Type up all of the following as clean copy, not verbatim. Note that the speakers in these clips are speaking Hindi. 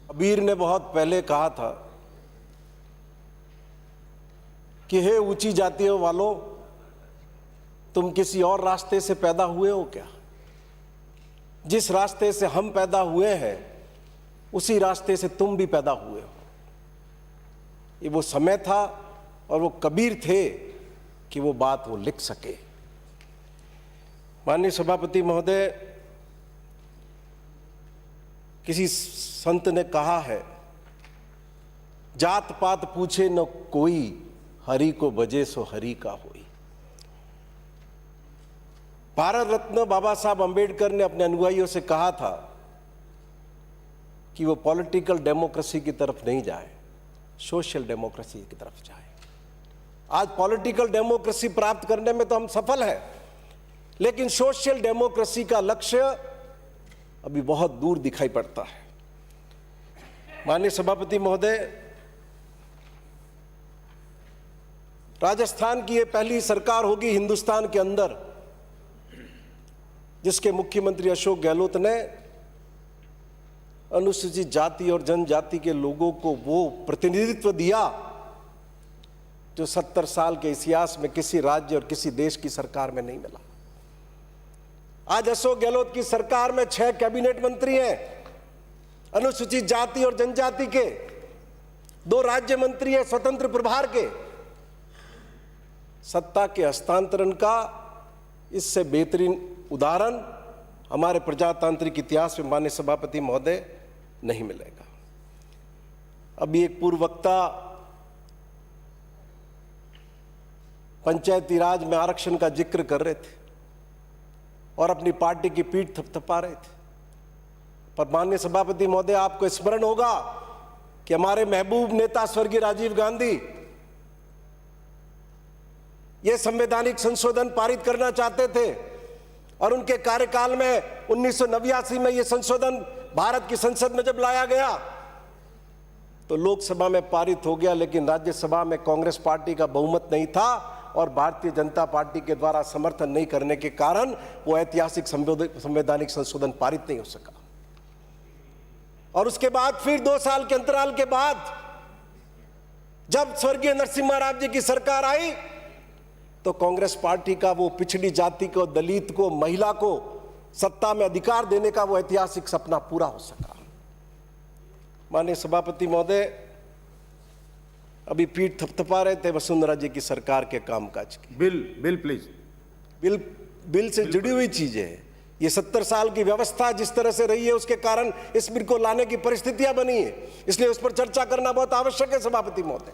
कबीर ने बहुत पहले कहा था कि हे ऊंची जातियों वालों, तुम किसी और रास्ते से पैदा हुए हो क्या? जिस रास्ते से हम पैदा हुए हैं उसी रास्ते से तुम भी पैदा हुए हो। ये वो समय था और वो कबीर थे कि वो बात वो लिख सके। माननीय सभापति महोदय, किसी संत ने कहा है, जात पात पूछे न कोई, हरि को भजे सो हरि का होई। भारत रत्न बाबा साहब अंबेडकर ने अपने अनुयायियों से कहा था कि वो पॉलिटिकल डेमोक्रेसी की तरफ नहीं जाए, सोशल डेमोक्रेसी की तरफ जाए। आज पॉलिटिकल डेमोक्रेसी प्राप्त करने में तो हम सफल हैं, लेकिन सोशल डेमोक्रेसी का लक्ष्य अभी बहुत दूर दिखाई पड़ता है। माननीय सभापति महोदय, राजस्थान की ये पहली सरकार होगी हिंदुस्तान के अंदर जिसके मुख्यमंत्री अशोक गहलोत ने अनुसूचित जाति और जनजाति के लोगों को वो प्रतिनिधित्व दिया जो 70 साल के इतिहास में किसी राज्य और किसी देश की सरकार में नहीं मिला। आज अशोक गहलोत की सरकार में 6 कैबिनेट मंत्री हैं अनुसूचित जाति और जनजाति के, 2 राज्य मंत्री हैं स्वतंत्र प्रभार के। सत्ता के हस्तांतरण का इससे बेहतरीन उदाहरण हमारे प्रजातांत्रिक इतिहास में माननीय सभापति महोदय नहीं मिलेगा। अभी एक पूर्व वक्ता पंचायती राज में आरक्षण का जिक्र कर रहे थे और अपनी पार्टी की पीठ थपथपा रहे थे, पर माननीय सभापति महोदय, आपको स्मरण होगा कि हमारे महबूब नेता स्वर्गीय राजीव गांधी ये संवैधानिक संशोधन पारित करना चाहते थे और उनके कार्यकाल में 1989 में ये संशोधन भारत की संसद में जब लाया गया तो लोकसभा में पारित हो गया, लेकिन राज्यसभा में कांग्रेस पार्टी का बहुमत नहीं था और भारतीय जनता पार्टी के द्वारा समर्थन नहीं करने के कारण वो ऐतिहासिक संवैधानिक संशोधन पारित नहीं हो सका। और उसके बाद फिर 2 साल के अंतराल के बाद जब स्वर्गीय नरसिम्हा राव जी की सरकार आई तो कांग्रेस पार्टी का वो पिछड़ी जाति को, दलित को, महिला को सत्ता में अधिकार देने का वो ऐतिहासिक सपना पूरा हो सका। माननीय सभापति महोदय, अभी पीठ थपथपा रहे थे वसुंधरा जी की सरकार के कामकाज की। Bill please. बिल से जुड़ी हुई चीजें हैं। ये 70 साल की व्यवस्था जिस तरह से रही है उसके कारण इस बिल को लाने की परिस्थितियां बनी है, इसलिए उस पर चर्चा करना बहुत आवश्यक है। सभापति महोदय,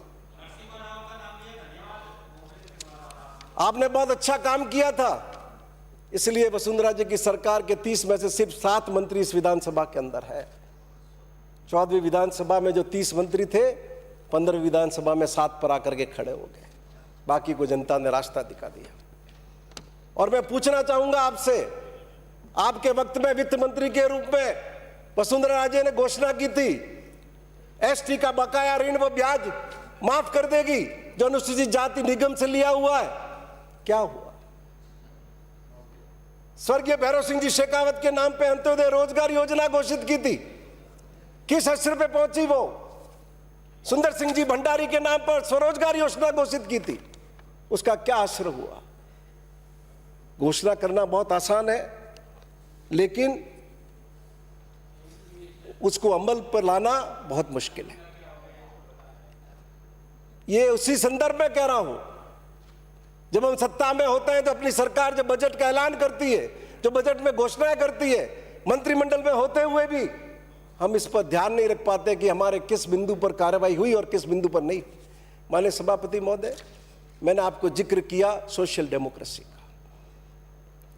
आपने बहुत अच्छा काम किया था, इसलिए वसुंधरा जी की सरकार के 30 में से सिर्फ 7 मंत्री इस विधानसभा के अंदर है। 14वीं विधानसभा में जो 30 मंत्री थे, 15वीं विधानसभा में 7 पर आकर के खड़े हो गए, बाकी को जनता ने रास्ता दिखा दिया। और मैं पूछना चाहूंगा आपसे, आपके वक्त में वित्त मंत्री के रूप में वसुंधरा राजे ने घोषणा की थी एसटी का बकाया ऋण व ब्याज माफ कर देगी जो अनुसूचित जाति निगम से लिया हुआ है। क्या हुआ? स्वर्गीय भैरव सिंह जी शेखावत के नाम पे अंत्योदय रोजगार योजना घोषित की थी, किस स्तर पे पहुंची वो? सुंदर सिंह जी भंडारी के नाम पर स्वरोजगार योजना घोषित की थी, उसका क्या असर हुआ? घोषणा करना बहुत आसान है, लेकिन उसको अमल पर लाना बहुत मुश्किल है। ये उसी संदर्भ में कह रहा हूं, जब हम सत्ता में होते हैं तो अपनी सरकार जब बजट का ऐलान करती है, जो बजट में घोषणाएं करती है, मंत्रिमंडल में होते हुए भी हम इस पर ध्यान नहीं रख पाते कि हमारे किस बिंदु पर कार्रवाई हुई और किस बिंदु पर नहीं। माननीय सभापति महोदय, मैंने आपको जिक्र किया सोशल डेमोक्रेसी का,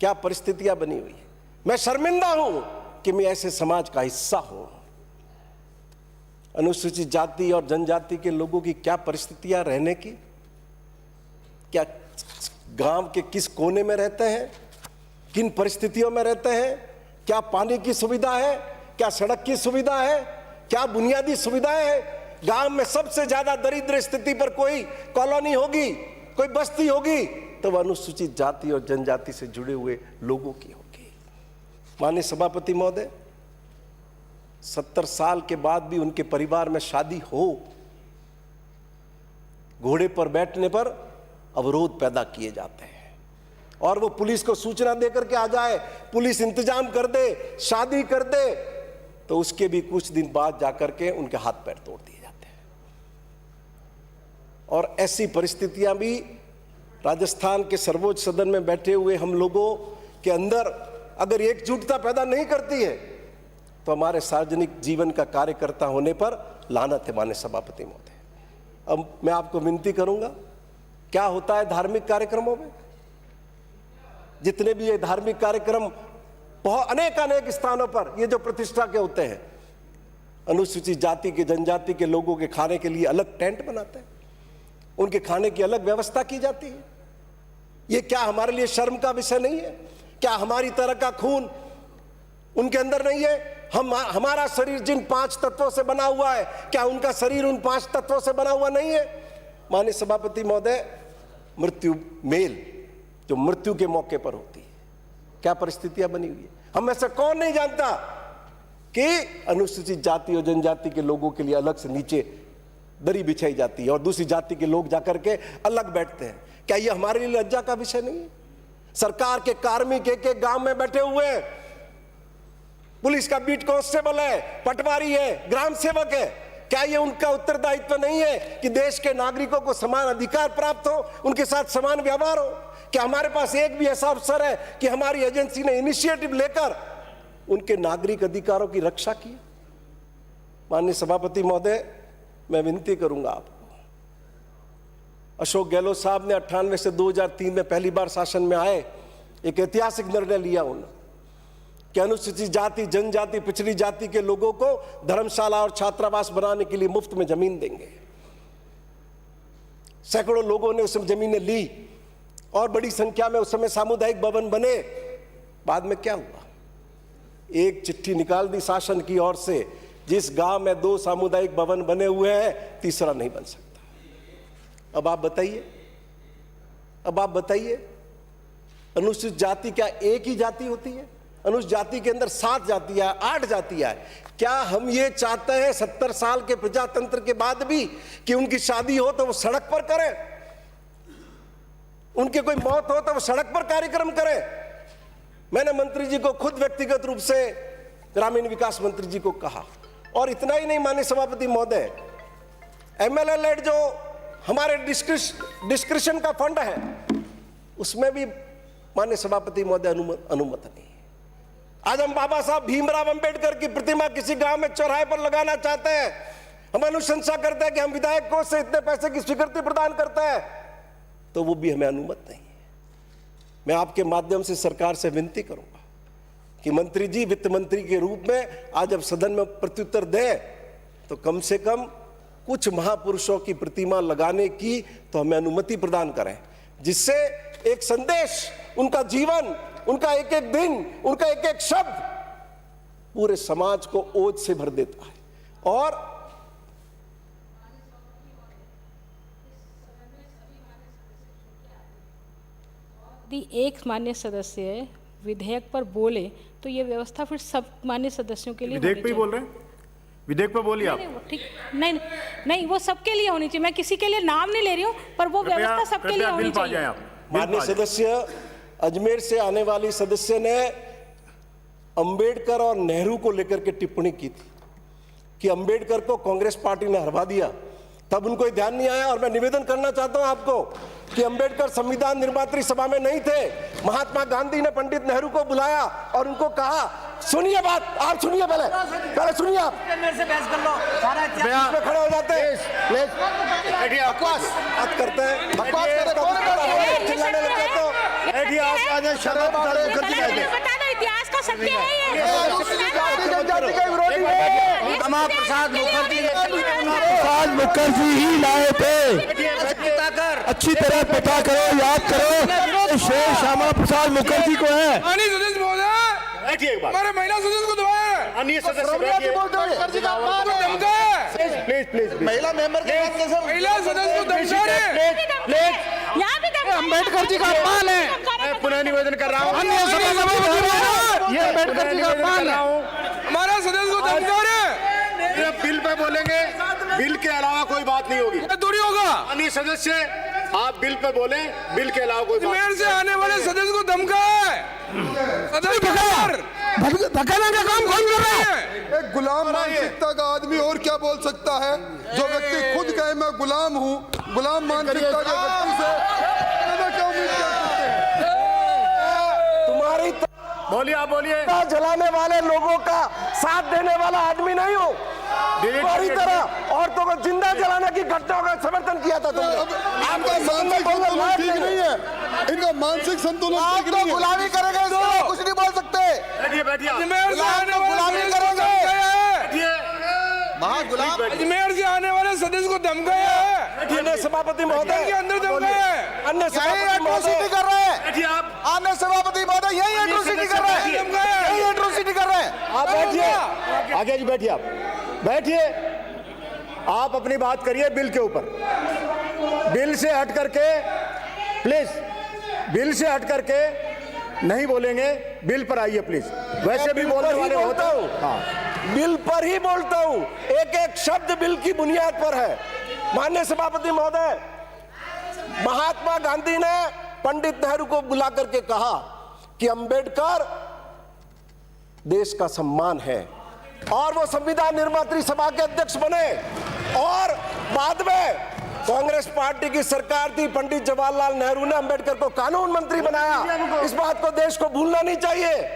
क्या परिस्थितियां बनी हुई है। मैं शर्मिंदा हूं कि मैं ऐसे समाज का हिस्सा हूं। अनुसूचित जाति और जनजाति के लोगों की क्या परिस्थितियां रहने की, क्या गांव के किस कोने में रहते हैं, किन परिस्थितियों में रहते हैं, क्या पानी की सुविधा है, क्या सड़क की सुविधा है, क्या बुनियादी सुविधाएं हैं। गांव में सबसे ज्यादा दरिद्र स्थिति पर कोई कॉलोनी होगी, कोई बस्ती होगी तो वह अनुसूचित जाति और जनजाति से जुड़े हुए लोगों की होगी। माननीय सभापति महोदय, 70 साल के बाद भी उनके परिवार में शादी हो, घोड़े पर बैठने पर अवरोध पैदा किए जाते हैं और वो पुलिस को सूचना देकर के आ जाए, पुलिस इंतजाम कर दे, शादी कर दे, तो उसके भी कुछ दिन बाद जाकर के उनके हाथ पैर तोड़ दिए जाते हैं। और ऐसी परिस्थितियां भी राजस्थान के सर्वोच्च सदन में बैठे हुए हम लोगों के अंदर अगर एकजुटता पैदा नहीं करती है तो हमारे सार्वजनिक जीवन का कार्यकर्ता होने पर लानत है माननीय सभापति महोदय। अब मैं आपको विनती करूंगा, क्या होता है धार्मिक कार्यक्रमों में, जितने भी ये धार्मिक कार्यक्रम बहुत अनेक स्थानों पर ये जो प्रतिष्ठा के होते हैं, अनुसूचित जाति के जनजाति के लोगों के खाने के लिए अलग टेंट बनाते हैं, उनके खाने की अलग व्यवस्था की जाती है। ये क्या हमारे लिए शर्म का विषय नहीं है? क्या हमारी तरह का खून उनके अंदर नहीं है? हमारा शरीर जिन 5 तत्वों से बना हुआ है, क्या उनका शरीर उन 5 तत्वों से बना हुआ नहीं है? माननीय सभापति महोदय, मृत्यु मेल जो मृत्यु के मौके पर होती है, क्या परिस्थितियां बनी हुई है। हम में से कौन नहीं जानता कि अनुसूचित जाति और जनजाति के लोगों के लिए अलग से नीचे दरी बिछाई जाती है और दूसरी जाति के लोग जाकर के अलग बैठते हैं। क्या ये हमारे लिए लज्जा का विषय नहीं है? सरकार के कार्मिक एक गांव में बैठे हुए हैं, पुलिस का बीट कांस्टेबल है, पटवारी है, ग्राम सेवक है, क्या ये उनका उत्तरदायित्व नहीं है कि देश के नागरिकों को समान अधिकार प्राप्त हो, उनके साथ समान व्यवहार हो? क्या हमारे पास एक भी ऐसा अवसर है कि हमारी एजेंसी ने इनिशिएटिव लेकर उनके नागरिक अधिकारों की रक्षा की? माननीय सभापति महोदय, मैं विनती करूंगा आपको, अशोक गहलोत साहब ने 98 से 2003 में पहली बार शासन में आए, एक ऐतिहासिक निर्णय लिया उन्होंने कि अनुसूचित जाति, जनजाति, पिछड़ी जाति के लोगों को धर्मशाला और छात्रावास बनाने के लिए मुफ्त में जमीन देंगे। सैकड़ों लोगों ने उस जमीनें ली और बड़ी संख्या में उस समय सामुदायिक भवन बने। बाद में क्या हुआ? एक चिट्ठी निकाल दी शासन की ओर से, जिस गांव में 2 सामुदायिक भवन बने हुए हैं, तीसरा नहीं बन सकता। अब आप बताइए, अनुसूचित जाति क्या एक ही जाति होती है? अनुसूचित जाति के अंदर 7 जातियां, 8 जातियां हैं। क्या हम ये चाहते हैं 70 साल के प्रजातंत्र के बाद भी कि उनकी शादी हो तो वो सड़क पर करें, उनके कोई मौत हो तो वो सड़क पर कार्यक्रम करें? मैंने मंत्री जी को खुद व्यक्तिगत रूप से, ग्रामीण विकास मंत्री जी को कहा। और इतना ही नहीं माननीय सभापति महोदय, एमएलए लेड जो हमारे डिस्क्रिप्शन का फंड है, उसमें भी माननीय सभापति महोदय अनुमति नहीं है। आज हम बाबा साहब भीमराव अंबेडकर की प्रतिमा किसी गांव में चौराहे पर लगाना चाहते हैं, हम अनुशंसा करते हैं कि हम विधायक कोष से इतने पैसे की स्वीकृति प्रदान करते हैं, तो वो भी हमें अनुमति नहीं है। मैं आपके माध्यम से सरकार से विनती करूंगा कि मंत्री जी, वित्त मंत्री के रूप में आज जब सदन में प्रत्युत्तर दें तो कम से कम कुछ महापुरुषों की प्रतिमा लगाने की तो हमें अनुमति प्रदान करें, जिससे एक संदेश, उनका जीवन, उनका एक एक दिन, उनका एक एक शब्द पूरे समाज को ओज से भर देता है। और यदि एक मान्य सदस्य विधेयक पर बोले तो ये व्यवस्था फिर सब मान्य सदस्यों के लिए विधेयक पे ही बोल रहे हैं, विधेयक पे बोलिए आप। ठीक, नहीं, वो सबके लिए होनी चाहिए। मैं किसी के लिए नाम नहीं ले रही हूँ, पर वो व्यवस्था सबके लिए होनी चाहिए। माननीय सदस्य, अजमेर से आने वाली सदस्य ने अंबेडकर और नेहरू को लेकर के टिप्पणी की थी कि अंबेडकर को कांग्रेस पार्टी ने हरवा दिया, तब उनको ध्यान नहीं आया। और मैं निवेदन करना चाहता हूं आपको कि अंबेडकर संविधान निर्मात्री सभा में नहीं थे, महात्मा गांधी ने पंडित नेहरू को बुलाया और उनको कहा, सुनिए बात, आप सुनिए, पहले सुनिए, आप मेरे से बहस कर लो, सारा पे खड़े हो जाते हैं, बकवास करते हैं, बकवास चिल्लाने लग जाते हो। इतिहास का सत्य है ये। प्रसाद मुखर्जी ही लाए थे। अच्छी तरह पता करो, याद करो, शेर श्यामा प्रसाद मुखर्जी को है। हमारे महिला सदस्य को दबाया, प्लीज महिला मेंबर महिला सदस्य को धमका अम्बेडकर जी का अपमान है। पुनः निवेदन कर रहा हूँ, ये अम्बेडकर जी का अपमान है। हमारा सदस्य को धमका रहे। पे बोलेंगे, बिल के अलावा कोई बात नहीं होगी। थोड़ी होगा। माननीय सदस्य, आप बिल पे बोलें, बिल के अलावा कोई बात अजमेर से आने वाले सदस्य को धमका है। धक्काने का काम कौन कर रहा है? एक गुलाम मानसिकता का आदमी और क्या बोल सकता है? जो व्यक्ति खुद कहे मैं गुलाम हूँ, गुलाम मानसिकता के व्यक्ति से क्या उम्मीद कर सकते हैं? तुम्हारी बोलिए, आप बोलिए। जलाने वाले लोगों का साथ देने वाला आदमी नहीं हो। तुम्हारी तरह औरतों को जिंदा जलाने की घटनाओं का समर्थन किया था तुमने। इनका मानसिक संतुलन ठीक नहीं है, इनका मानसिक संतुलन ठीक नहीं है। गुलामी करेंगे, कुछ नहीं बोल सकते। बैठिए, बैठिए। अजमेर से आने वाले सदस्य को धमकाया है। अजमेर से आने वाले सदस्य को धमकाया है। अन्य सभापति महोदय के अंदर धमकाया है। अन्य सभापति महोदय कर रहे हैं। बैठिए आप। अन्य सभापति महोदय यही एट्रोसिटी कर रहे हैं, यही एट्रोसिटी कर रहे हैं। आप बैठिए। आगे जी बैठिए, आप बैठिए। आप अपनी बात करिए बिल के ऊपर। बिल से हट करके प्लीज, बिल से हट करके नहीं बोलेंगे। बिल पर आइए प्लीज। वैसे भी बोलने वाले होता हूँ। हाँ, बिल पर ही बोलता हूँ। एक एक शब्द बिल की बुनियाद पर है। माननीय सभापति महोदय, महात्मा गांधी ने पंडित नेहरू को बुला करके कहा कि अंबेडकर देश का सम्मान है, और वो संविधान निर्मात्री सभा के अध्यक्ष बने। और बाद में कांग्रेस पार्टी की सरकार थी, पंडित जवाहरलाल नेहरू ने अंबेडकर को कानून मंत्री बनाया। इस बात को देश को भूलना नहीं चाहिए।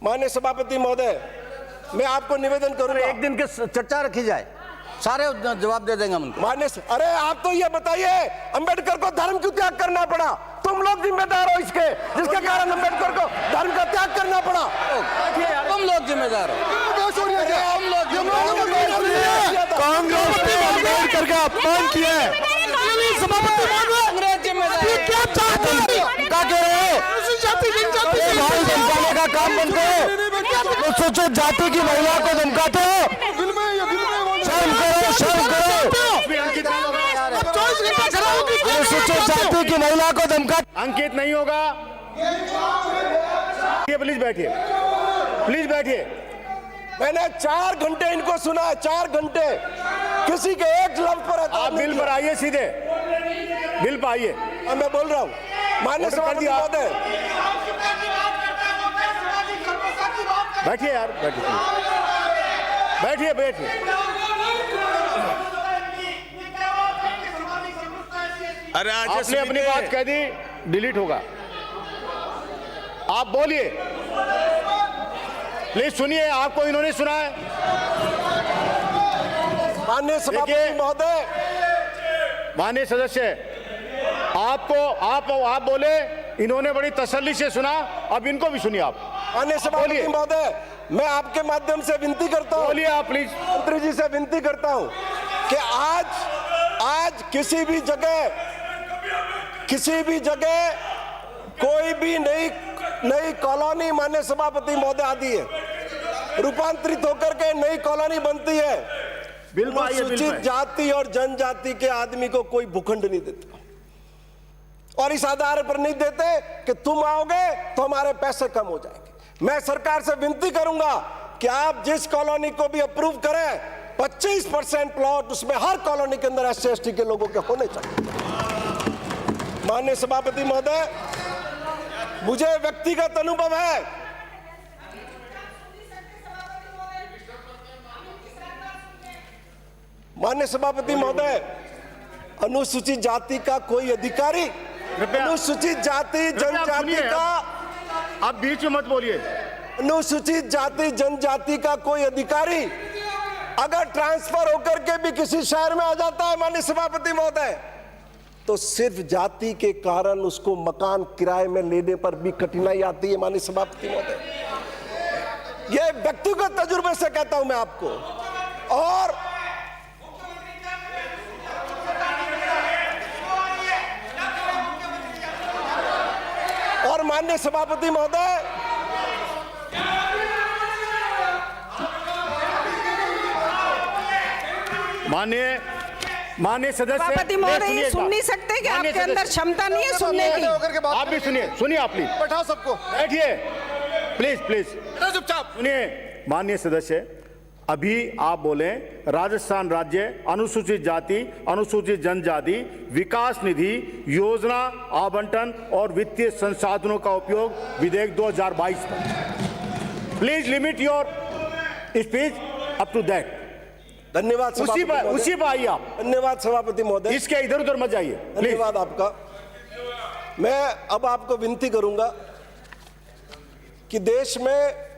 माननीय सभापति महोदय, मैं आपको निवेदन करूंगा, एक दिन की चर्चा रखी जाए, सारे जवाब दे देंगे हम उनको। अरे आप तो ये बताइए, अंबेडकर को धर्म क्यों त्याग करना पड़ा? तुम लोग जिम्मेदार हो इसके, जिसके कारण अंबेडकर को धर्म का त्याग करना पड़ा। तुम लोग जिम्मेदार हो। कांग्रेस ने अंबेडकर का अपमान किया है। सभापति अंग्रेज जिम्मेदार ये क्या चाहते हैं? क्या कह रहे हो? भाई धमकाने का काम बनते हो। सोचो, जाति की महिला को धमकाते हो। शर्म करो, शर्म करो। सोचो, जाति की महिला को धमका। अंकित नहीं होगा। प्लीज बैठिए, प्लीज बैठिए। मैंने 4 घंटे इनको सुना, 4 घंटे किसी के एक लफ्ज पर आप बिल पर आइए, सीधे बिल पर आइए। मैं बोल रहा हूँ माननीय सभापति महोदय, बैठिए यार, बैठिए, बैठिए, बैठिए। अरे आपने अपनी बात कह दी, डिलीट होगा। आप बोलिए, प्लीज सुनिए। आपको इन्होंने सुना है। माननीय सभापति महोदय, माननीय सदस्य, आपको आप बोले, इन्होंने बड़ी तसल्ली से सुना, अब इनको भी सुनिए आप। माननीय सभापति महोदय, मैं आपके माध्यम से विनती करता हूँ, बोलिए आप प्लीज। मंत्री जी से विनती करता हूँ कि आज किसी भी जगह कोई भी नई कॉलोनी माननीय सभापति महोदय आती है, रूपांतरित होकर के नई कॉलोनी बनती है। अनुसूचित जाति और जनजाति के आदमी को कोई भूखंड नहीं देता, और इस आधार पर नहीं देते कि तुम आओगे तो हमारे पैसे कम हो जाएंगे। मैं सरकार से विनती करूंगा कि आप जिस कॉलोनी को भी अप्रूव करें, 25% प्लॉट उसमें हर कॉलोनी के अंदर SC/ST के लोगों के होने चाहिए। माननीय सभापति महोदय, मुझे व्यक्तिगत अनुभव है। माननीय सभापति महोदय, अनुसूचित जाति का कोई अधिकारी, अनुसूचित जाति जनजाति का, आप बीच में मत बोलिए। अनुसूचित जाति जनजाति का कोई अधिकारी अगर ट्रांसफर होकर के भी किसी शहर में आ जाता है माननीय सभापति महोदय, तो सिर्फ जाति के कारण उसको मकान किराए में लेने पर भी कठिनाई आती है। माननीय सभापति महोदय, यह व्यक्तिगत तजुर्बे से कहता हूं मैं आपको। और माननीय सभापति महोदय, माननीय सदस्य, सभापति महोदय, ये सुन नहीं सकते कि आपके अंदर क्षमता नहीं है सुनने की? आप भी सुनिए आप प्लीज। बैठा सबको, बैठिए प्लीज, प्लीज चुपचाप सुनिए। माननीय सदस्य, अभी आप बोले राजस्थान राज्य अनुसूचित जाति अनुसूचित जनजाति विकास निधि योजना आवंटन और वित्तीय संसाधनों का उपयोग विधेयक 2022 पर। Please limit your speech up to that. धन्यवाद उसी पर आइए आप। धन्यवाद सभापति महोदय, इसके इधर उधर मत जाइए। धन्यवाद आपका। मैं अब आपको विनती करूंगा कि देश में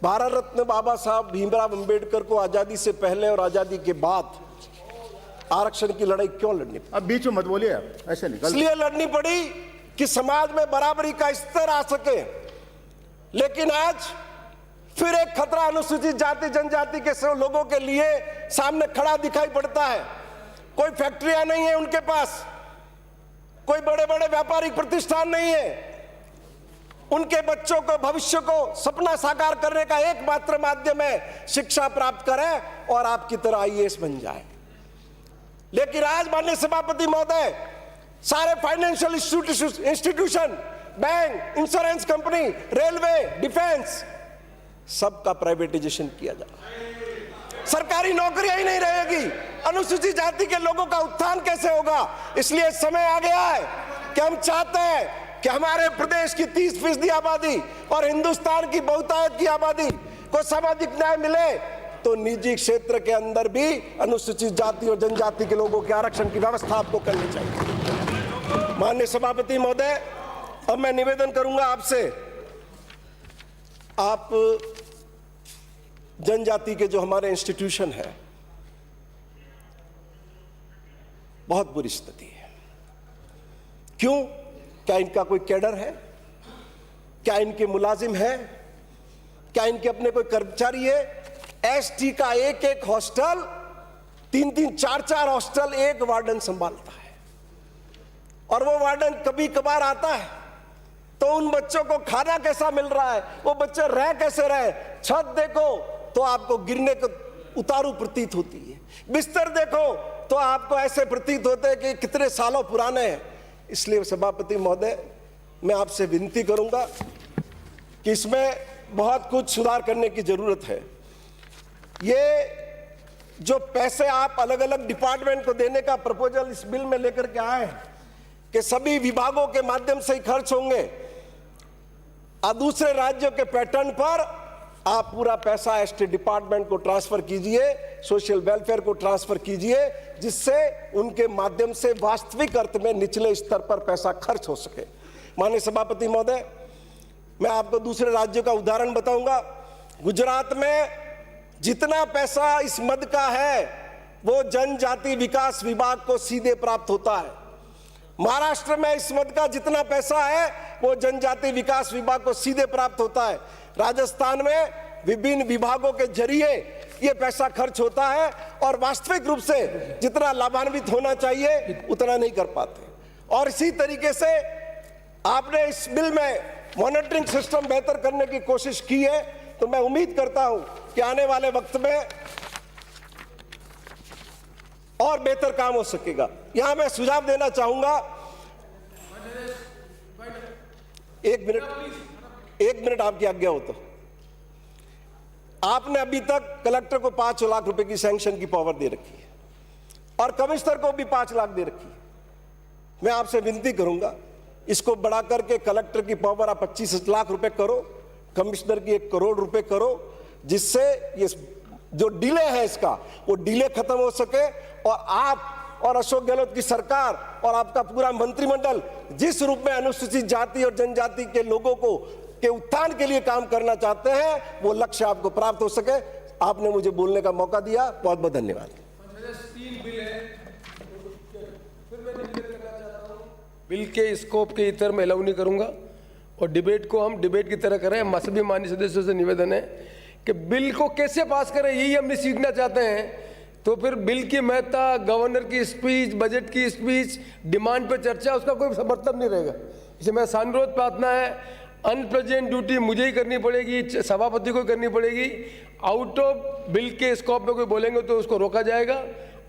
भारत रत्न बाबा साहब भीमराव अंबेडकर को आजादी से पहले और आजादी के बाद आरक्षण की लड़ाई क्यों लड़नी पड़ी? अब बीच में मत बोलिए आप, ऐसे नहीं। इसलिए लड़नी पड़ी कि समाज में बराबरी का स्तर आ सके। लेकिन आज फिर एक खतरा अनुसूचित जाति जनजाति के लोगों के लिए सामने खड़ा दिखाई पड़ता है। कोई फैक्ट्रियां नहीं है उनके पास, कोई बड़े बड़े व्यापारिक प्रतिष्ठान नहीं है। उनके बच्चों को भविष्य को सपना साकार करने का एकमात्र माध्यम है शिक्षा प्राप्त करें और आपकी तरह IAS बन जाए। लेकिन आज माननीय सभापति महोदय, सारे financial institution, bank, insurance company, railway, defence, सबका प्राइवेटाइजेशन किया जा रहा है। सरकारी नौकरियां ही नहीं रहेगी। अनुसूचित जाति के लोगों का उत्थान कैसे होगा? इसलिए समय आ गया है कि हम चाहते हैं कि हमारे प्रदेश की 30% आबादी और हिंदुस्तान की बहुतायत की आबादी को सामाजिक न्याय मिले, तो निजी क्षेत्र के अंदर भी अनुसूचित जाति और जनजाति के लोगों के आरक्षण की व्यवस्था आपको करनी चाहिए। माननीय सभापति महोदय, अब मैं निवेदन करूंगा आपसे, आप जनजाति के जो हमारे इंस्टीट्यूशन है, बहुत बुरी स्थिति है। क्यों? क्या इनका कोई कैडर है? क्या इनके मुलाजिम है? क्या इनके अपने कोई कर्मचारी है? ST का एक एक हॉस्टल, 3-3, 4-4 हॉस्टल एक वार्डन संभालता है, और वो वार्डन कभी कभार आता है तो उन बच्चों को खाना कैसा मिल रहा है, वो बच्चे रह कैसे रहे? छत देखो तो आपको गिरने को उतारू प्रतीत होती है, बिस्तर देखो तो आपको ऐसे प्रतीत होते हैं कि कितने सालों पुराने हैं। इसलिए सभापति महोदय, मैं आपसे विनती करूंगा कि इसमें बहुत कुछ सुधार करने की जरूरत है। ये जो पैसे आप अलग अलग डिपार्टमेंट को देने का प्रपोजल इस बिल में लेकर के आए हैं कि सभी विभागों के माध्यम से ही खर्च होंगे, और दूसरे राज्यों के पैटर्न पर आप पूरा पैसा ST डिपार्टमेंट को ट्रांसफर कीजिए, सोशल वेलफेयर को ट्रांसफर कीजिए, जिससे उनके माध्यम से वास्तविक अर्थ में निचले स्तर पर पैसा खर्च हो सके। माननीय सभापति महोदय, मैं आपको दूसरे राज्यों का उदाहरण बताऊंगा। गुजरात में जितना पैसा इस मद का है वो जनजाति विकास विभाग को सीधे प्राप्त होता है। महाराष्ट्र में इस मद का जितना पैसा है वो जनजाति विकास विभाग को सीधे प्राप्त होता है। राजस्थान में विभिन्न विभागों के जरिए ये पैसा खर्च होता है, और वास्तविक रूप से जितना लाभान्वित होना चाहिए उतना नहीं कर पाते। और इसी तरीके से आपने इस बिल में मॉनिटरिंग सिस्टम बेहतर करने की कोशिश की है, तो मैं उम्मीद करता हूं कि आने वाले वक्त में और बेहतर काम हो सकेगा। यहां मैं सुझाव देना चाहूंगा, एक मिनट आपकी आज्ञा हो तो। आपने अभी तक कलेक्टर को 5 लाख रुपए की सैंक्शन की पावर दे रखी है, और कमिश्नर को भी 5 लाख दे रखी है। मैं आपसे विनती करूंगा, इसको बढ़ा करके कलेक्टर की पावर आप 25 लाख रुपए करो, कमिश्नर की 1 करोड़ रुपए करो, जिससे ये जो डिले है इसका वो डिले खत्म हो सके, और आप और अशोक गहलोत की सरकार और आपका पूरा मंत्रिमंडल जिस रूप में अनुसूचित जाति और जनजाति के लोगों को के उत्थान के लिए काम करना चाहते हैं, वो लक्ष्य आपको प्राप्त हो सके। आपने मुझे बोलने का मौका दिया, बहुत बहुत धन्यवाद। 3 बिल है, फिर मैं निवेदन करना चाहता हूं, बिल के स्कोप के इतर में अलाउ नहीं करूंगा, और डिबेट को हम डिबेट की तरह करें। मसभी माननीय सदस्यों से निवेदन है कि बिल को कैसे पास करें, यही हम सीखना चाहते हैं। तो फिर बिल की महत्ता, गवर्नर की स्पीच, बजट की स्पीच, डिमांड पे चर्चा, उसका कोई मतलब नहीं रहेगा। इसलिए मेरा अनुरोध प्रार्थना है, अनप्रेजेंट ड्यूटी मुझे ही करनी पड़ेगी, सभापति को करनी पड़ेगी। आउट ऑफ बिल के स्कोप में कोई बोलेंगे तो उसको रोका जाएगा,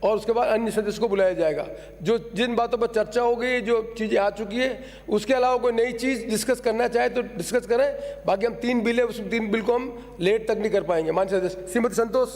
और उसके बाद अन्य सदस्य को बुलाया जाएगा। जो जिन बातों पर चर्चा हो गई, जो चीज़ें आ चुकी है, उसके अलावा कोई नई चीज़ डिस्कस करना चाहे तो डिस्कस करें। बाकी हम 3 बिल है, उस 3 बिल को हम लेट तक नहीं कर पाएंगे। माननीय सदस्य श्रीमती संतोष।